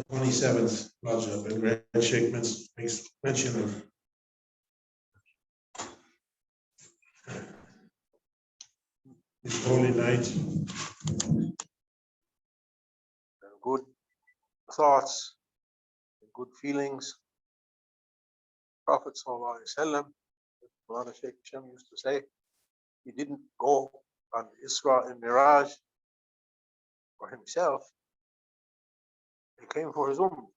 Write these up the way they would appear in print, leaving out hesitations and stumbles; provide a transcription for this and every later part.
27th Rajab, and Grand Sheikh makes mention of this holy night. Good thoughts, good feelings. Prophet Sallallahu Alaihi Wasallam, Maulana Shaykh Hashem used to say, he didn't go on Isra and Miraj for himself. He came for his ummah.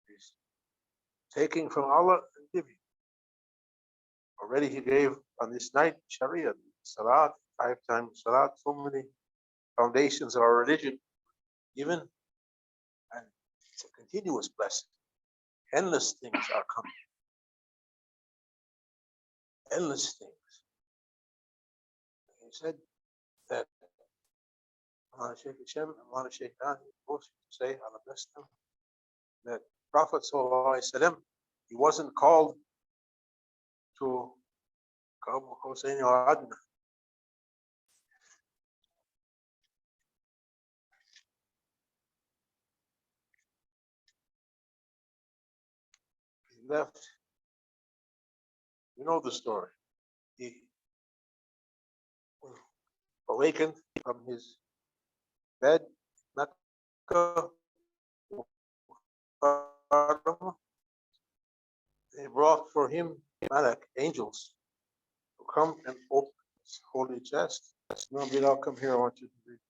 He's taking from Allah and giving. Already he gave on this night Sharia, Salat, 5 times Salat, so many foundations of our religion given, and it's a continuous blessing. Endless things are coming. Endless things. He said that Maulana Shaykh Hashem and Maulana Shaykh Dan both used to say, Allah bless them, that Prophet Sallallahu Alaihi Wasallam, he wasn't called to Abu Hussein or Adna. He left. You know the story. He was awakened from his bed, Mecca. They brought for him Malak, angels, to come and open his holy chest. No, Bilal, come here, I want you to read.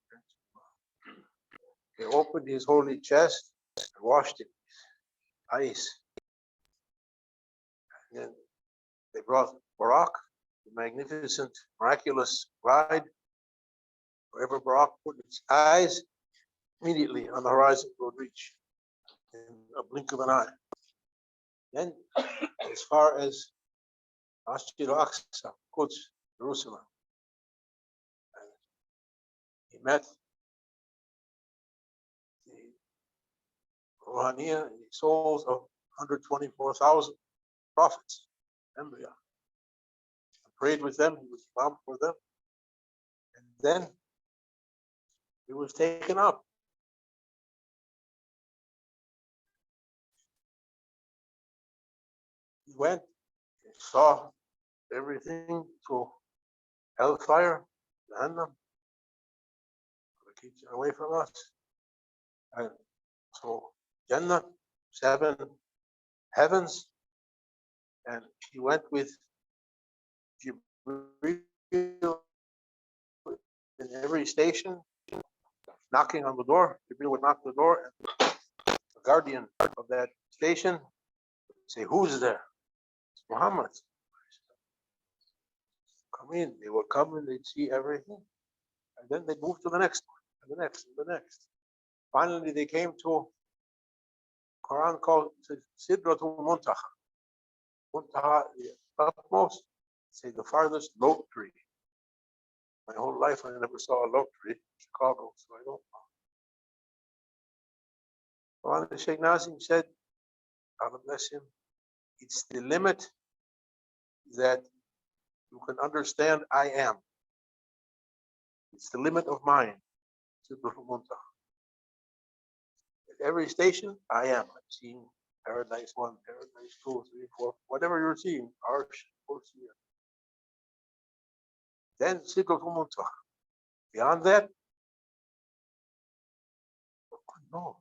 They opened his holy chest and washed it with ice. And then they brought Barak, the magnificent, miraculous bride. Wherever Barak put its eyes, immediately on the horizon would reach in a blink of an eye. Then, as far as Masjid al-Aqsa, Quds, Jerusalem, and he met the Rouhaniya, the souls of 124,000 prophets, Embryo. Prayed with them, he was imam for them, and then he was taken up. He went and saw everything to hellfire, Jahannam, that keeps it away from us. And so Jannah, 7 heavens, and he went with Jibreel in every station, knocking on the door. Jibreel would knock on the door, and the guardian of that station would say, "Who's there?" It's Muhammad. Come in. They would come and they'd see everything, and then they'd move to the next one, and the next, and the next. Finally, they came to Quran called Sidratul Muntaha. Muntaha, the utmost, say the farthest lote tree. My whole life I never saw a lote tree in Chicago, so I don't know. Maulana Sheikh Nazim said, Allah bless him, it's the limit that you can understand I am. It's the limit of mind. Sidratul Muntaha. At every station, I am. I'm seeing Paradise 1, Paradise 2, 3, 4, whatever you're seeing, Arsh, Kursi. Then Sidratul Muntaha. Beyond that, no.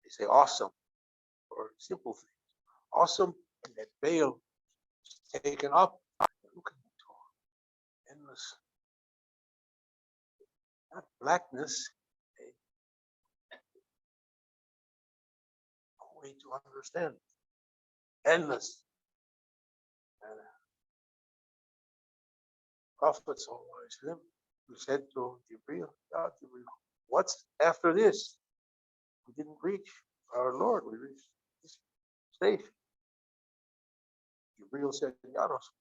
They say awesome or simple things. Awesome, and that veil is taken up. Look into endless, not blackness, a way to understand. Endless. And Prophet who said to Jibreel, "Ya Jibreel, what's after this? We didn't reach our Lord, we reached this station." Jibreel said, "Ya Rasul,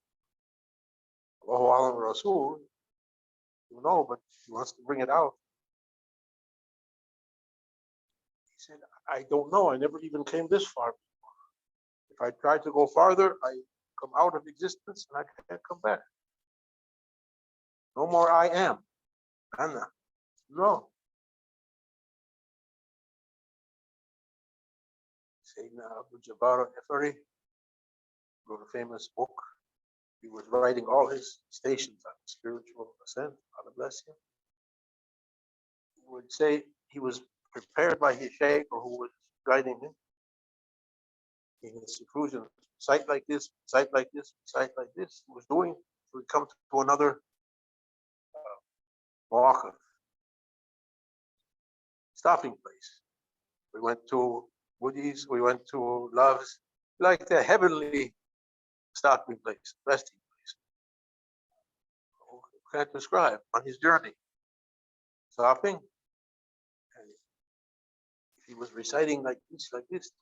Allahu Alam Rasul, you know, but he wants to bring it out." He said, "I don't know, I never even came this far before. If I try to go farther, I come out of existence and I can't come back. No more I am. Anna. No. Sayyidina Abdul Jabbar wrote a famous book. He was writing all his stations on spiritual ascent. Allah bless him. He would say he was prepared by his sheikh or who was guiding him in his seclusion. Sight like this, sight like this, sight like this. He was doing. He would come to another walk, stopping place. We went to Woody's, we went to Love's, like the heavenly stopping place, resting place. Can't describe on his journey. Stopping. And if he was reciting like this,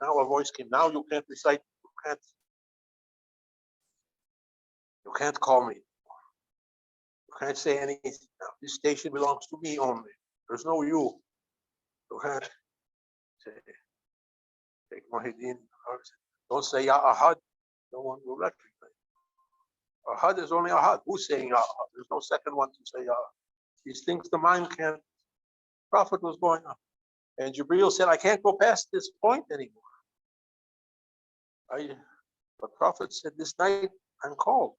now a voice came. Now you can't recite, you can't call me. You can't say anything. Now, this station belongs to me only. There's no you. You can't say, take Muhyiddin. Don't say Ya Ahad. No one will recognize. Ahad is only Ahad. Who's saying Ya Ahad? There's no second one to say Ya Ahad. These things the mind can't. Prophet was going up. And Jibreel said, I can't go past this point anymore. But Prophet said, this night I'm called.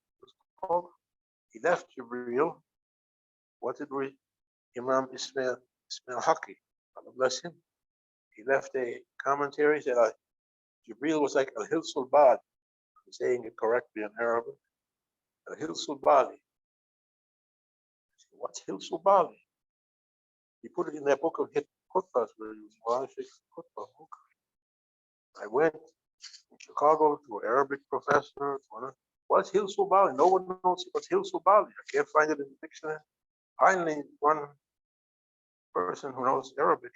He left Jibreel. What did we? Imam Ismail Haqq, Allah bless him. He left a commentary, said Jibreel was like a Hilsul Bad. I'm saying it correctly in Arabic. A Hilsul Bali. What's Hilsul Bali? He put it in that book of Khutbahs where he was Khutbah book. I went in Chicago to an Arabic professor. What's Hilsul Bali? No one knows what's Hilsul Bali. I can't find it in the dictionary. Finally, one person who knows Arabic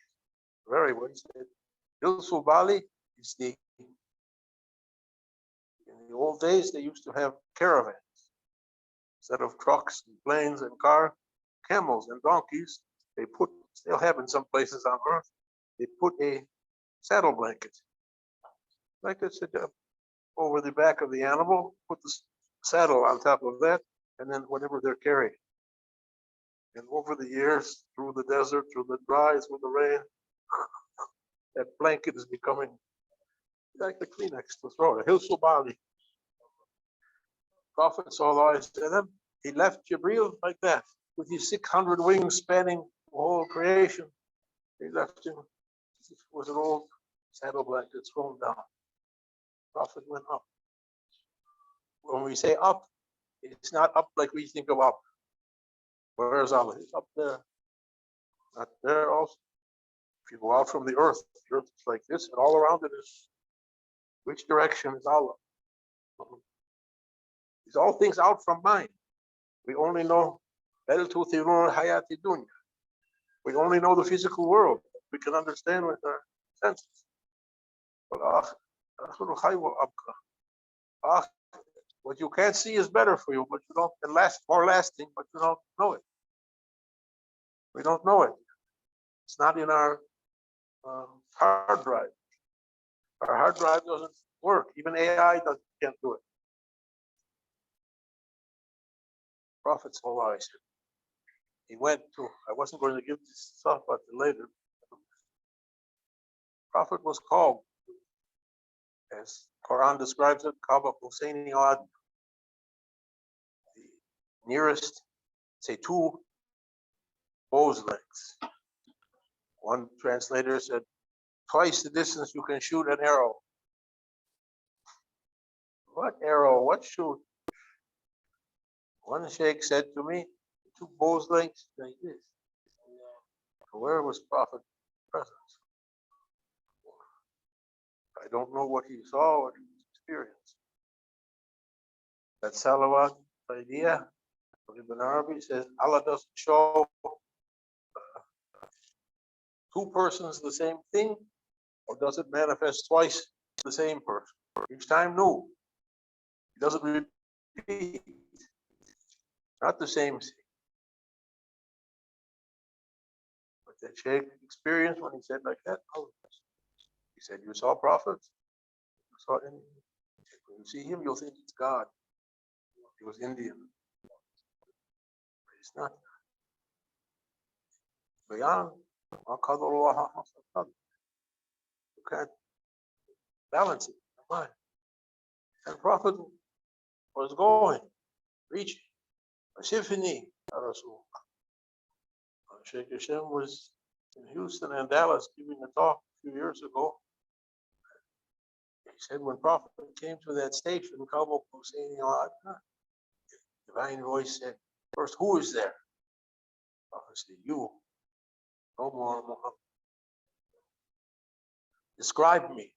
very well said, Hilsul Bali is in the old days, they used to have caravans. Instead of trucks and planes and cars, camels and donkeys, they put, still have in some places on earth, they put a saddle blanket. Like I said, over the back of the animal, put the saddle on top of that, and then whatever they're carrying. And over the years, through the desert, through the dry, through the rain, that blanket is becoming like the Kleenex to throw. The Hilsul Bali. Prophet sallallahu alaihi wasallam, he left Jibreel like that, with his 600 wings spanning the whole creation. He left him with an old saddle blanket thrown down. Prophet went up. When we say up, it's not up like we think of up. Where is Allah? He's up there. Not there also. If you go out from the earth is like this, and all around it is, which direction is Allah? These all things out from mind. We only know we only know the physical world. We can understand with our senses. But what you can't see is better for you, but you don't, and more lasting, but you don't know it. We don't know it. It's not in our hard drive. Our hard drive doesn't work. Even AI can't do it. Prophet sallallahu alaihi wasallam. He went to, I wasn't going to give this stuff, but later. Prophet was called, as Quran describes it, Kaaba Husseini Ad. The nearest, say, 2 bow's lengths. One translator said, twice the distance you can shoot an arrow. What arrow? What shoot? One sheikh said to me, 2 bow's lengths like this. Where was Prophet present? I don't know what he saw, what he experienced. That salawat idea of Ibn Arabi says Allah doesn't show 2 persons the same thing, or does it manifest twice the same person? Each time, no. He doesn't repeat. Not the same thing. But that Shaykh experienced when he said like that, he said, you saw prophets? You saw any? When you see him, you'll think it's God. He was Indian. But he's not. Bayan, you can't balance it in the mind. And Prophet was going, reaching, Symphony, Rasul. Shaykh Hashem was in Houston and Dallas giving a talk a few years ago. He said when Prophet came to that station, Kabul Hussein, divine voice said, first, who is there? Prophet said, you, no more Muhammad. Describe me.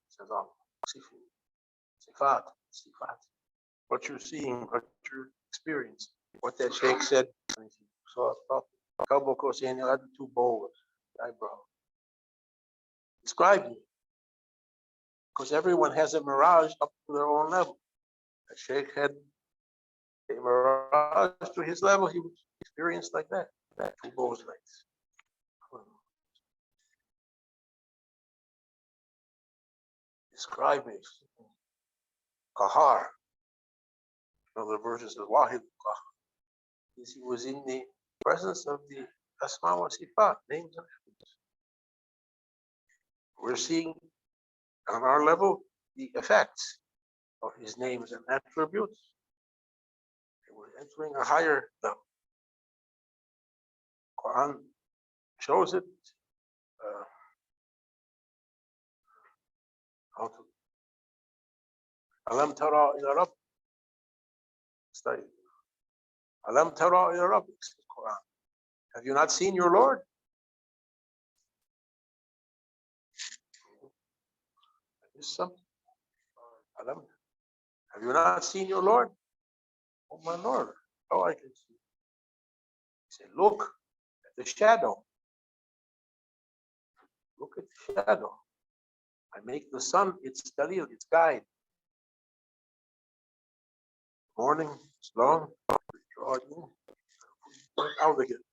Says Allah, Sifat, Sifat. What you're seeing, what you're experiencing. What that Sheikh said when he saw Prophet. Kabul Hussein had the two bowls, eyebrow. Describe me. Because everyone has a mirage up to their own level. The Sheikh had a mirage to his level, he was experienced like that. Two bows lengths. Describe me. Kahar. Another version says Wahid Kahar. He was in the presence of the Asma wa Sifat, names and attributes. We're seeing on our level the effects of his names and attributes. And we're entering a higher level. Quran shows it. How to Alam tara ila rabb. Study. Alam tara ila rabb. Quran. Have you not seen your Lord? Is something. Alam. Have you not seen your Lord? Oh my Lord, how I can see. He said, look at the shadow. Look at the shadow. I make the sun its dalil, its guide. Morning, it's long, draw it in, out again.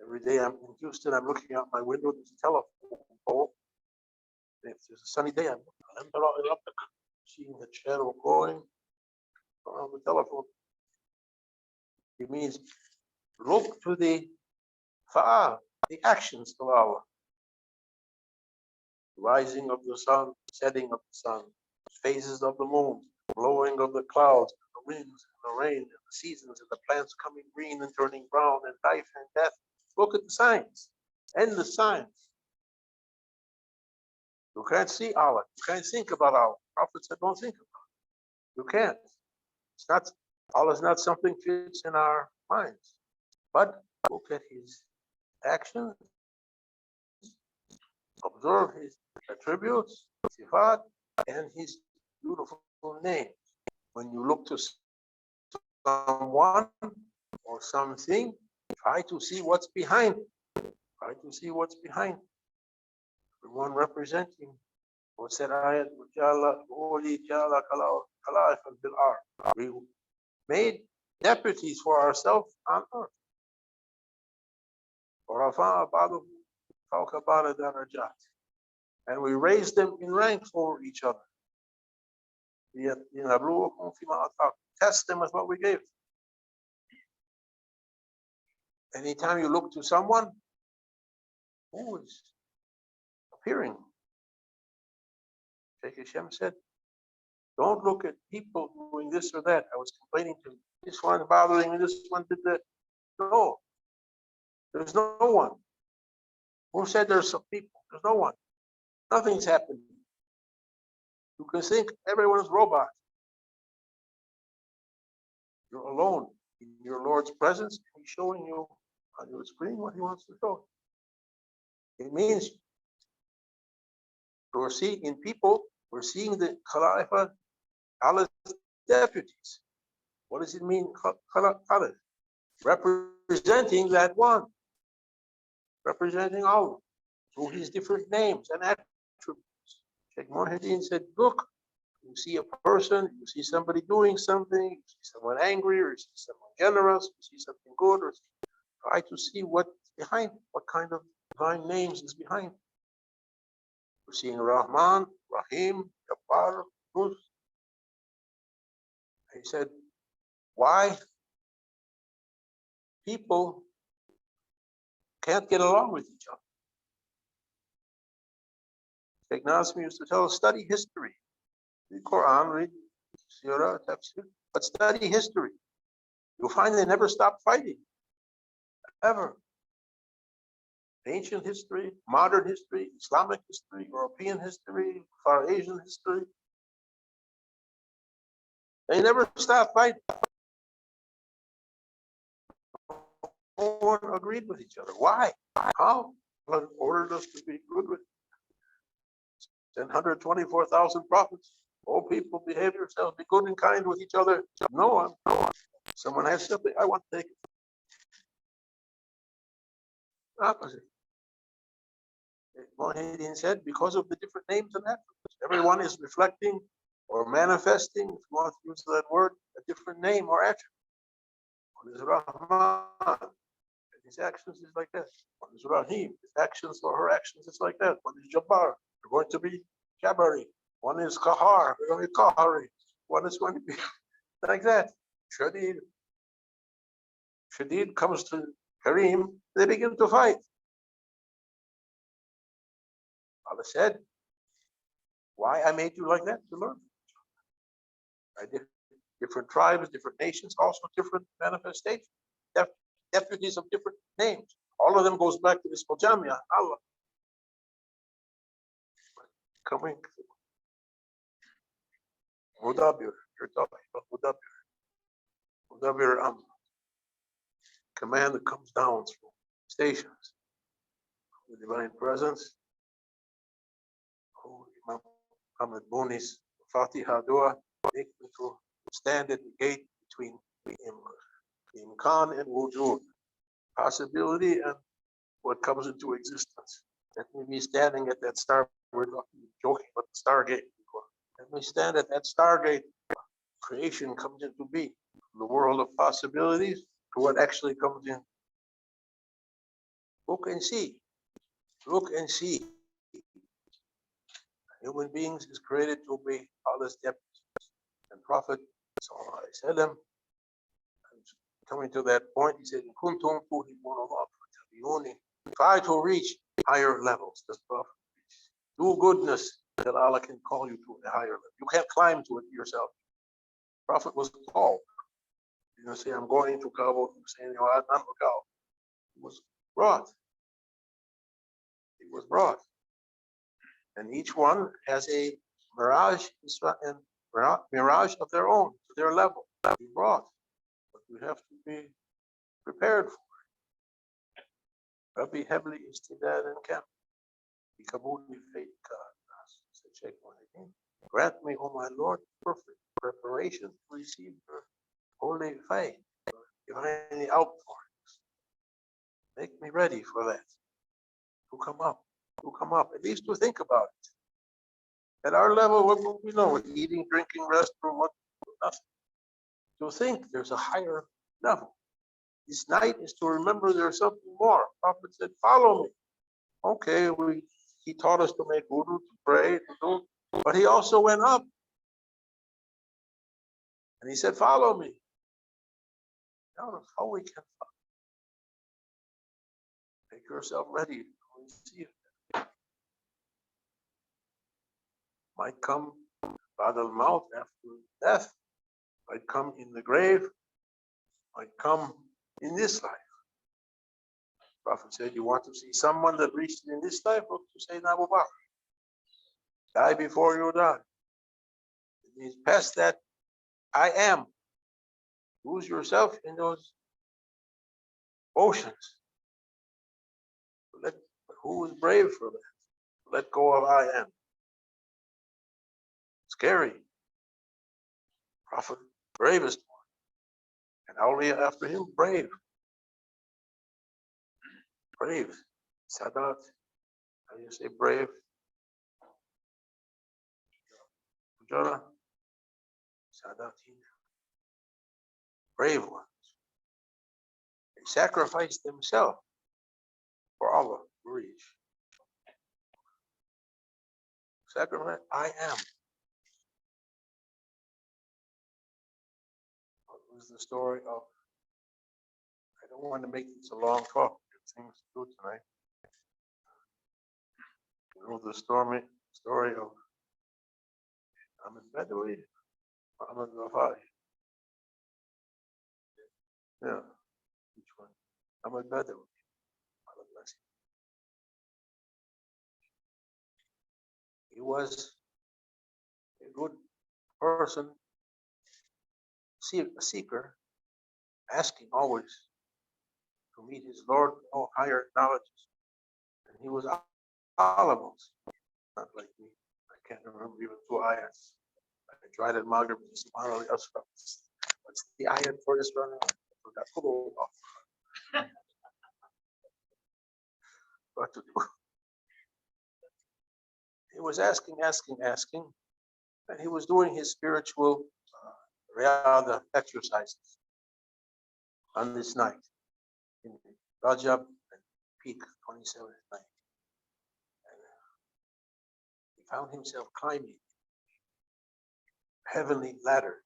Every day I'm in Houston, I'm looking out my window, there's a telephone pole. If there's a sunny day, I'm seeing the shadow going around the telephone. It means look to the fa'al, the actions of Allah. Rising of the sun, setting of the sun, phases of the moon, blowing of the clouds, the winds, and the rain, and the seasons, and the plants coming green and turning brown, and life and death. Look at the signs, and the signs. You can't see Allah. You can't think about Allah. Prophet said, don't think about it. You can't. It's not, Allah is not something fits in our minds. But look at his actions, observe his attributes, sifat, and his beautiful name. When you look to someone or something, try to see what's behind it. Try to see what's behind it. The one representing what's that ayat? We made deputies for ourselves on earth. And we raised them in ranks over each other. Test them with what we gave. Anytime you look to someone who is appearing, Shaykh Hashem said, don't look at people doing this or that. I was complaining to this one bothering me, this one did that. No, there's no one. Who said there's some people? There's no one. Nothing's happening. You can think everyone's robot. You're alone in your Lord's presence. He's showing you on your screen what he wants to show. It means we're seeing in people, we're seeing the Khalifa, Allah's deputies. What does it mean, Khalif? Representing that one. Representing Allah through his different names and attributes. Sheikh Muhyiddin said, look, you see a person, you see somebody doing something, you see someone angry, or you see someone generous, you see something good, or try to see what's behind it, what kind of divine names is behind it. We're seeing Rahman, Rahim, Jabbar, Ruz. He said, why people can't get along with each other? Sheikh Nasmi used to tell us, study history. Read Quran, read Sirah, Tafsir, but study history. You'll find they never stopped fighting, ever. Ancient history, modern history, Islamic history, European history, Far Asian history. They never stopped fighting. No one agreed with each other. Why? How? God ordered us to be good with 124,000 prophets. All people behave yourselves, be good and kind with each other. No one. Someone has something, I want to take it. Opposite. Muhammad said, because of the different names and attributes, everyone is reflecting or manifesting, if you want to use that word, a different name or attribute. One is Rahman, and his actions is like that. One is Rahim, his actions or her actions is like that. One is Jabbar, they're going to be Jabari. One is Kahar, they're going to be Kahari. One is going to be like that. Shadid. Shadid comes to Kareem, they begin to fight. Allah said, why I made you like that? To learn. Right? Different tribes, different nations, also different manifestations, deputies of different names. All of them goes back to this Jamia, Allah. Coming. Mudabir, you're talking about Mudabir. Mudabir command that comes down through stations. The divine presence. Imam Muhammad Muni's Fatiha dua, make me to stand at the gate between Imkan and Wujud, possibility and what comes into existence. Let me be standing at that star. We're joking about the stargate before. Let me stand at that stargate. Creation comes into being. The world of possibilities to what actually comes in. Look and see. Look and see. Human beings is created to obey Allah's deputies. And Prophet ﷺ, coming to that point, he said, Kuntum tuhibbuna Allah fattabi'uni. Try to reach higher levels. Does Prophet do goodness that Allah can call you to a higher level. You can't climb to it yourself. Prophet was called. You know, say, I'm going to Kabul. You say, no, I'm not Kabul. He was brought. He was brought. And each one has a Miraj, Isra, and Miraj of their own, to their level. Be brought. But we have to be prepared for it. Rabbi Hebli Istidad and Camp. Said Shaykh Muhammad, grant me, O my Lord, perfect preparation to receive your holy faith, divine outpourings. Make me ready for that. To come up, at least to think about it. At our level, what we know, eating, drinking, restroom, nothing. To think there's a higher level. This night is to remember there's something more. Prophet said, follow me. Okay, he taught us to make wudu, to pray, to do, but he also went up. And he said, follow me. Now, how we can follow. Make yourself ready to receive it. Might come ba'd al-maut, after death, might come in the grave, might come in this life. Prophet said, you want to see someone that reached in this life? Look to Sayyidina Abu Bakr. Die before you die. It means past that, I am. Lose yourself in those oceans. Who is brave for that? Let go of I am. Scary. Prophet, bravest one. And Awliya after him, brave. Brave. Sadat. How do you say brave? Fujara. Sadatina. Brave ones. They sacrificed themselves for Allah to reach. Sacrifice, I am. What was the story of? I don't want to make this a long talk. Things to do tonight. You know the story story of Ahmed Badawi, Ahmed Rafai. Yeah, which one? Ahmed Badawi. Allah bless him. He was a good person, a seeker, asking always to meet his Lord, no higher knowledge. And he was almost not like me. I can't remember even 2 ayats. I tried at Maghrib, subhanAllah, Asra. What's the ayat for Isra? I forgot. What to do? He was asking, and he was doing his spiritual riyada exercises on this night in Rajab and peak 27th night. And he found himself climbing a heavenly ladder.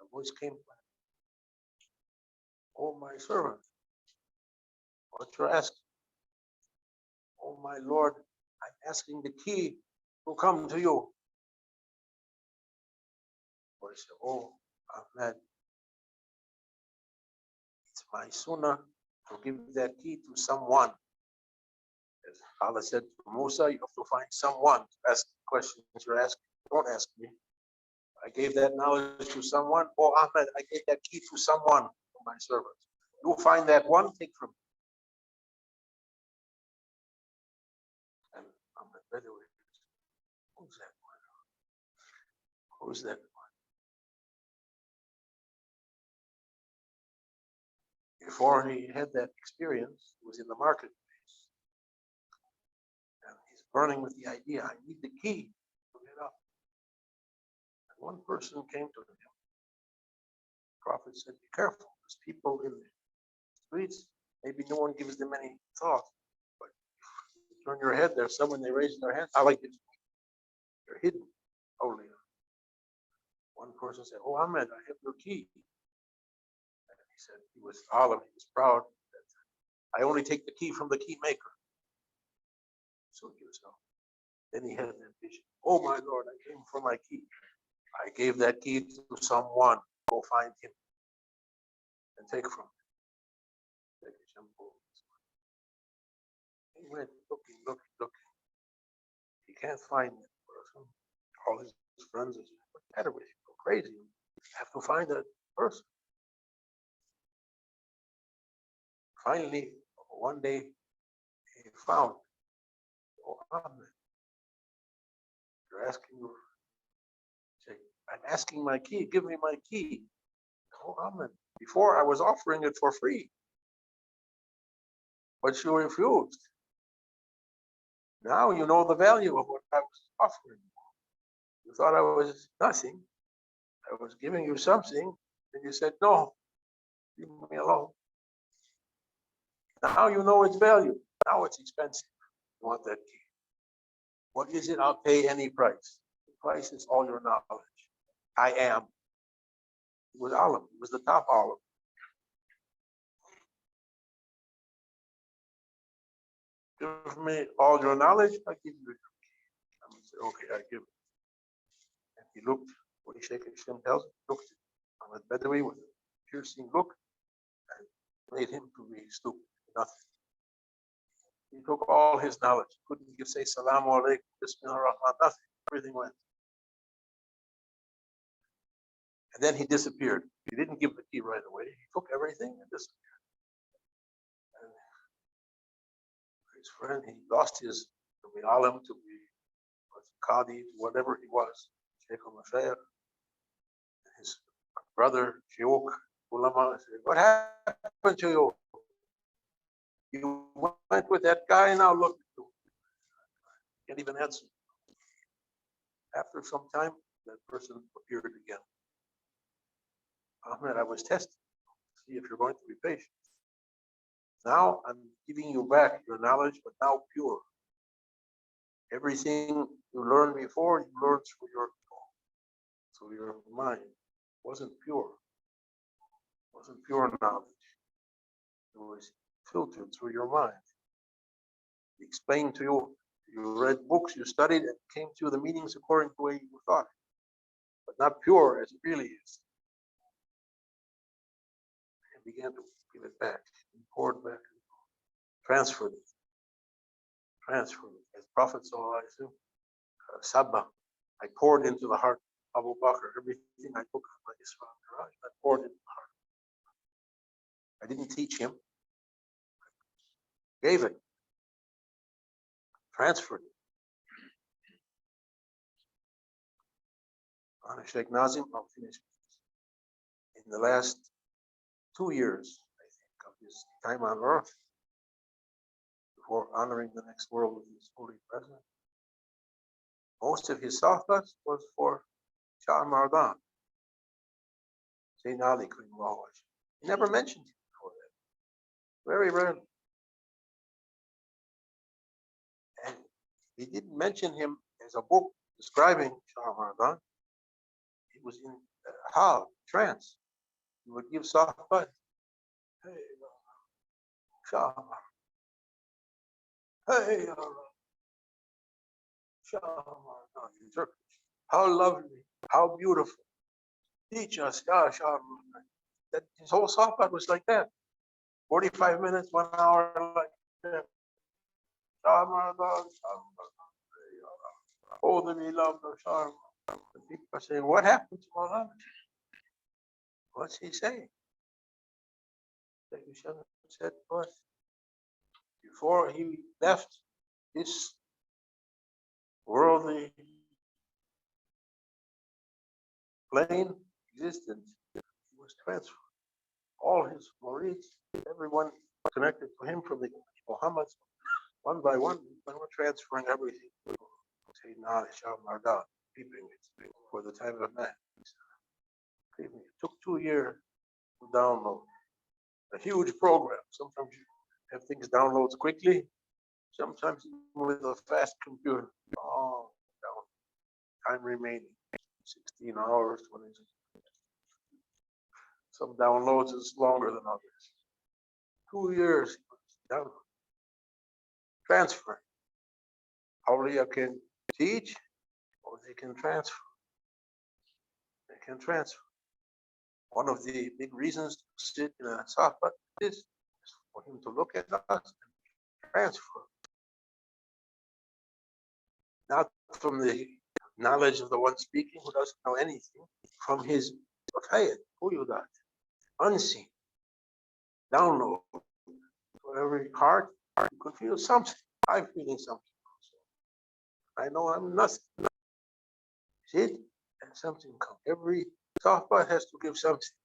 A voice came, "Oh, my servant, what you're asking? Oh, my Lord, I'm asking the key to come to you." Voice said, "Oh, Ahmed, it's my sunnah to give that key to someone." As Allah said to Musa, you have to find someone to ask the questions you're asking. Don't ask me. I gave that knowledge to someone. Oh, Ahmed, I gave that key to someone, to my servant. You find that one, take from me. And Ahmed Badawi, who's that one? Who's that one? Before he had that experience, he was in the marketplace. And he's burning with the idea, I need the key to get up. And one person came to him. The Prophet said, be careful. There's people in the streets. Maybe no one gives them any thought. But you turn your head, there's someone, they raise their hand. I like it. They're hidden. Only. One person said, oh, Ahmed, I have your key. And he said, he was alim, he was proud. That I only take the key from the key maker. So he was. Then he had that vision. Oh, my Lord, I came for my key. I gave that key to someone. Go find him and take from him. He went looking. He can't find that person. All his friends are saying, what's the matter with you? Go crazy. You have to find that person. Finally, one day, he found, oh, Ahmed, you're asking your, say, I'm asking my key, give me my key. Oh, Ahmed, before I was offering it for free, but you refused. Now you know the value of what I was offering. You thought I was nothing. I was giving you something, and you said, no, leave me alone. Now you know its value. Now it's expensive. You want that key. What is it? I'll pay any price. The price is all your knowledge. I am. It was alim. It was the top alim. Give me all your knowledge, I give you your key. I said, okay, I give it. And he looked, what Shaykh Hashem tells him, looked at Ahmed Badawi with a piercing look and made him to be stupid, nothing. He took all his knowledge. He couldn't give, say, Salamu alaikum, Bismillah ar-Rahman, nothing. Everything went. And then he disappeared. He didn't give the key right away. He took everything and disappeared. And his friend, he lost his, to be alim, to be Qadi, whatever he was, Shaykh al-Mashayikh. His brother, Shaykh Ulama, said, what happened to you? You went with that guy, now look, can't even answer. After some time, that person appeared again. Ahmed, I was testing, see if you're going to be patient. Now I'm giving you back your knowledge, but now pure. Everything you learned before, you learned through your mind. It wasn't pure. It wasn't pure knowledge. It was filtered through your mind. He explained to you You read books, you studied, and came to the meanings according to the way you thought, but not pure as it really is. And began to give it back, and poured back, transferred it, as Prophet ﷺ, Sabba. I poured into the heart of Abu Bakr everything I took on my Isra and Miraj. I poured into the heart. I didn't teach him, gave it, transferred it. On Sheikh Nazim, I'll finish with this. In the last 2 years, I think, of his time on earth, before honoring the next world with his holy presence, most of his sohbas was for Shah Mardan, Sayyidina Ali Karimullah. He never mentioned him before that. Very rarely. And he didn't mention him as a book describing Shah Mardan. He was in hal, trance. He would give sohbas. Hey, Shah. Hey, Shah Mardan, in Turkish. How lovely, how beautiful. Teach us, Ya Shah. That his whole sohbah was like that. 45 minutes, 1 hour, like that. Shah Mardan, Shah Mardan. Oh, the beloved of Shah. The people are saying, what happened to Maulana? What's he saying? That you should have said to us before he left this worldly plane existence, he was transferred. All his murids, everyone connected to him from the Muhammad, one by one, they were transferring everything. Sayyidina Ali Shah Mardan, keeping it for the time of man. It took 2 years to download a huge program. Sometimes you have things downloads quickly, sometimes with a fast computer. Oh, down. Time remaining 16 hours, 20. Some downloads is longer than others. 2 years down. Transfer. Awliya can teach or they can transfer. They can transfer. One of the big reasons to sit in a sohbah is for him to look at us and transfer. Not from the knowledge of the one speaking who doesn't know anything, from his Hayat, Uyudat, unseen, download. For every heart, you could feel something. I'm feeling something also. I know I'm nothing. Sit and something comes. Every sohbah has to give something.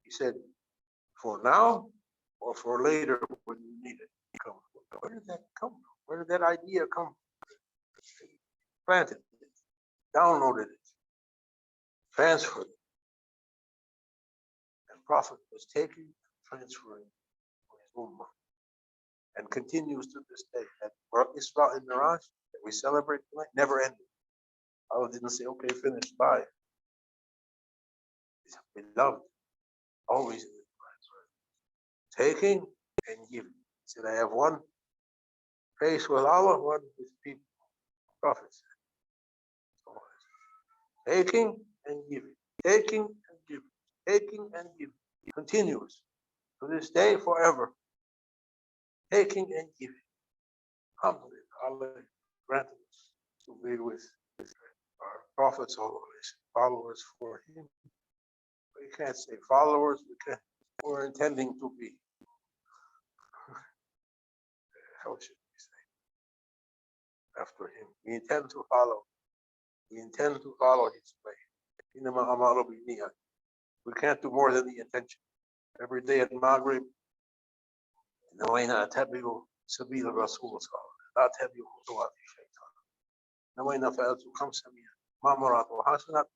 He said, for now or for later when you need it. Come. Where did that come from? Where did that idea come from? Planted it, downloaded it, transferred it. And Prophet was taking, transferring his ummah. And continues to this day. That Isra and Miraj that we celebrate tonight never ended. Allah didn't say, okay, finish, bye. It's beloved, always in the Quran. Taking and giving. He said, I have one face with Allah, one with people. Prophet said. Taking and giving. Taking and giving. Taking and giving. Continues to this day forever. Taking and giving. Alhamdulillah, Allah granted us to be with our prophets, always followers for him. We can't say followers, we're intending to be. How should we say? After him. We intend to follow. We intend to follow his way. We can't do more than the intention. Every day at Maghrib, نوينا أتبع سبيل الرسول صلى الله عليه وسلم لا أتبع خطوات الشيطان نوينا فعلت 500 مأمورات وحسنات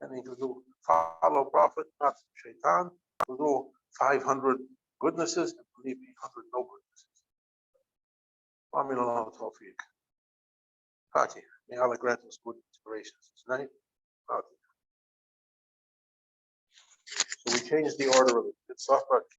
and to do follow Prophet, not Shaitan, to do 500 goodnesses and leave 100 no goodnesses. Amin Allah Tawfiq. Fatiha. May Allah grant us good inspirations tonight. Fatiha. So we changed the order of it. It's